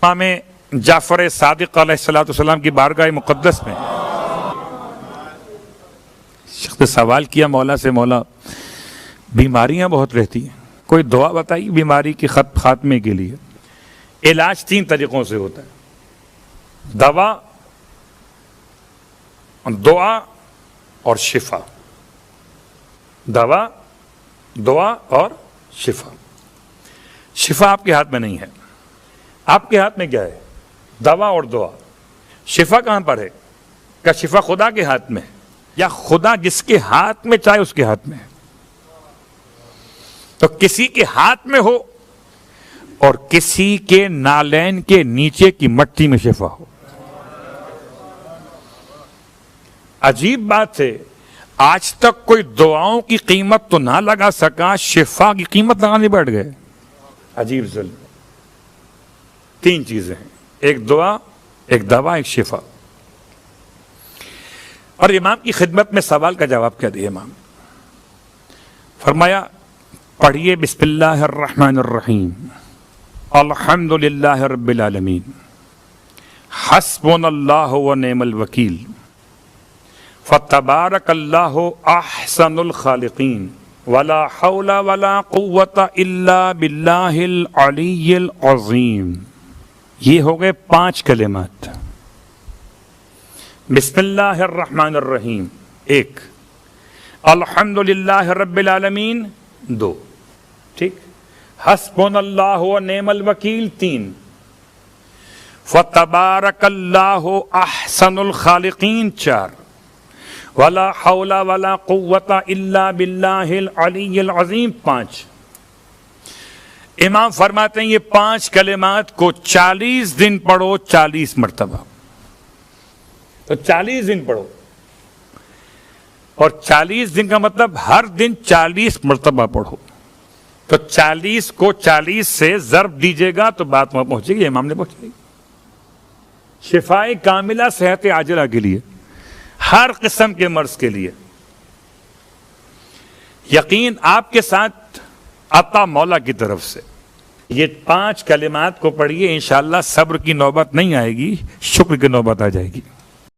امام جعفر صادق علیہ السلام کی بارگاہ مقدس میں شخص نے سوال کیا مولا سے، مولا بیماریاں بہت رہتی ہیں، کوئی دعا بتائیے بیماری کی خاتمے کے لیے۔ علاج 3 طریقوں سے ہوتا ہے، دوا، دعا اور شفا۔ دوا، دعا اور شفا۔ شفا آپ کے ہاتھ میں نہیں ہے، آپ کے ہاتھ میں کیا ہے؟ دوا اور دعا۔ شفا کہاں پر ہے؟ کیا شفا خدا کے ہاتھ میں ہے، یا خدا جس کے ہاتھ میں چاہے اس کے ہاتھ میں ہے؟ تو کسی کے ہاتھ میں ہو اور کسی کے نالین کے نیچے کی مٹی میں شفا ہو۔ عجیب بات ہے، آج تک کوئی دعاؤں کی قیمت تو نہ لگا سکا، شفا کی قیمت لگانے بیٹھ گئے۔ عجیب ظلم۔ 3 چیزیں ہیں، ایک دعا، ایک دوا، ایک شفا۔ اور امام کی خدمت میں سوال کا جواب کیا دیا امام؟ فرمایا پڑھیے بسم اللہ الرحمن الرحیم، الحمد للہ رب العالمین، حسبنا اللہ ونعم الوکیل، فتبارک اللہ احسن الخالقین، ولا حول ولا قوة الا باللہ العلی العظیم۔ یہ ہو گئے 5 کلمات۔ بسم اللہ الرحمن الرحیم 1، الحمد للہ رب العالمین 2، ٹھیک، حسبنا اللہ ونعم الوکیل 3، فتبارک اللہ احسن الخالقین 4، ولا حول ولا قوة الا باللہ العلی العظیم 5۔ امام فرماتے ہیں یہ 5 کلمات کو 40 دن پڑھو، 40 مرتبہ۔ تو 40 دن پڑھو، اور 40 دن کا مطلب ہر دن 40 مرتبہ پڑھو۔ تو 40 کو 40 سے ضرب دیجیے گا تو بات وہاں پہنچے گی، امام نے پہنچے گی۔ شفائے کاملہ صحت عاجلہ کے لیے، ہر قسم کے مرض کے لیے۔ یقین آپ کے ساتھ عطا مولا کی طرف سے۔ یہ 5 کلمات کو پڑھیے، انشاءاللہ صبر کی نوبت نہیں آئے گی، شکر کی نوبت آ جائے گی۔